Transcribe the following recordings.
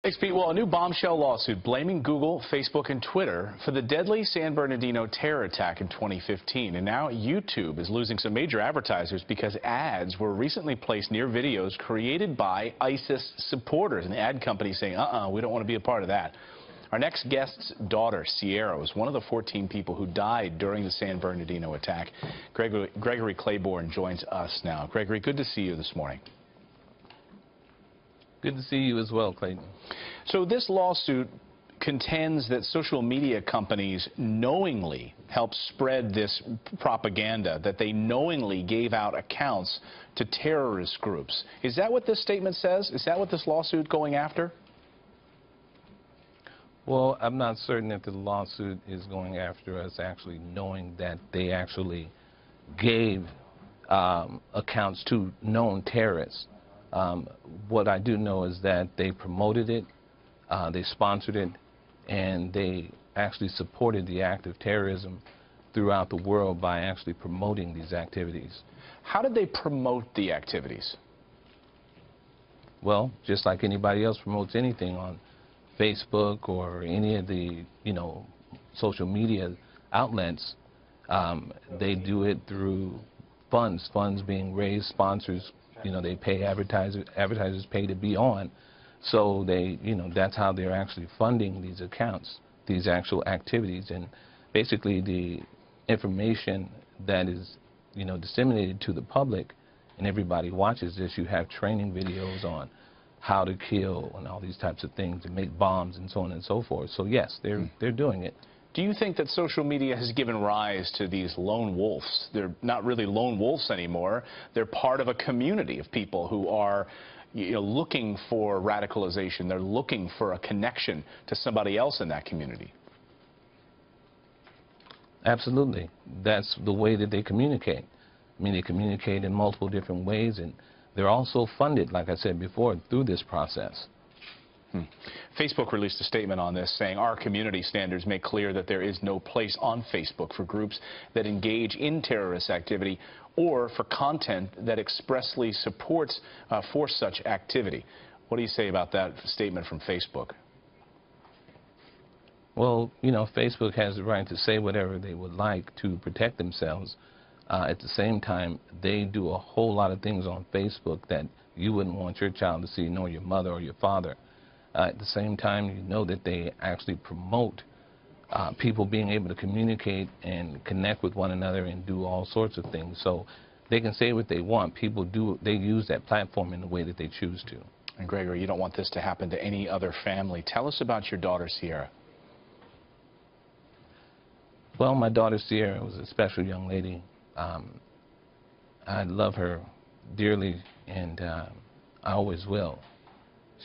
Thanks, Pete. Well, a new bombshell lawsuit blaming Google, Facebook, and Twitter for the deadly San Bernardino terror attack in 2015. And now YouTube is losing some major advertisers because ads were recently placed near videos created by ISIS supporters. And the ad company saying, we don't want to be a part of that. Our next guest's daughter, Sierra, was one of the 14 people who died during the San Bernardino attack. Gregory CLAYBORN joins us now. Gregory, good to see you this morning. Good to see you as well, Clayton. So this lawsuit contends that social media companies knowingly helped spread this propaganda, that they knowingly gave out accounts to terrorist groups. Is that what this statement says? Is that what this lawsuit going after? Well, I'm not certain if the lawsuit is going after us actually knowing that they actually gave accounts to known terrorists. What I do know is that they promoted it, they sponsored it, and they actually supported the act of terrorism throughout the world by actually promoting these activities. How did they promote the activities? Well, just like anybody else promotes anything on Facebook or any of the, social media outlets, they do it through funds being raised, sponsors. They pay advertisers pay to be on, so they, that's how they're actually funding these accounts, these actual activities. And basically the information that is, disseminated to the public and everybody watches this, you have training videos on how to kill and all these types of things and make bombs and so on and so forth. So yes, they're doing it. Do you think that social media has given rise to these lone wolves? They're not really lone wolves anymore. They're part of a community of people who are looking for radicalization. They're looking for a connection to somebody else in that community. Absolutely. That's the way that they communicate. I mean, they communicate in multiple different ways, and they're also funded, like I said before, through this process. Facebook released a statement on this saying our community standards make clear that there is no place on Facebook for groups that engage in terrorist activity or for content that expressly supports for such activity. What do you say about that statement from Facebook? Well, Facebook has the right to say whatever they would like to protect themselves. At the same time, they do a whole lot of things on Facebook that you wouldn't want your child to see, nor your mother or your father. At the same time, that they actually promote people being able to communicate and connect with one another and do all sorts of things. So they can say what they want. They use that platform in the way that they choose to. And Gregory, you don't want this to happen to any other family. Tell us about your daughter, Sierra. Well, my daughter, Sierra, was a special young lady. I love her dearly, and I always will.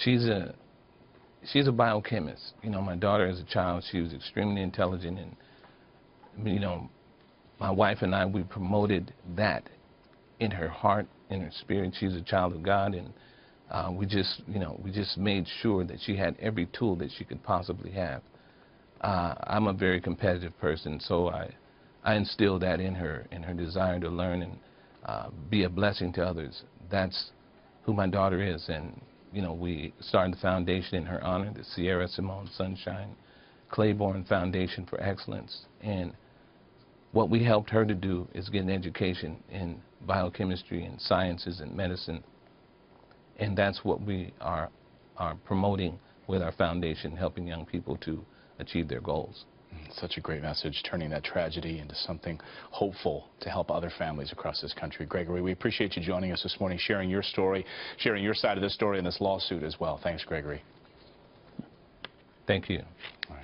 She's a biochemist. My daughter as a child, she was extremely intelligent, and my wife and I, we promoted that in her heart, in her spirit. She's a child of God, and we just made sure that she had every tool that she could possibly have. I'm a very competitive person, so I instilled that in her desire to learn and be a blessing to others. That's who my daughter is, and we started the foundation in her honor, the Sierra Simone Sunshine CLAYBORN Foundation for Excellence. And what we helped her to do is get an education in biochemistry and sciences and medicine. And that's what we are promoting with our foundation, helping young people to achieve their goals. Such a great message, turning that tragedy into something hopeful to help other families across this country. Gregory, we appreciate you joining us this morning, sharing your story, sharing your side of the story in this lawsuit as well. Thanks, Gregory. Thank you. All right.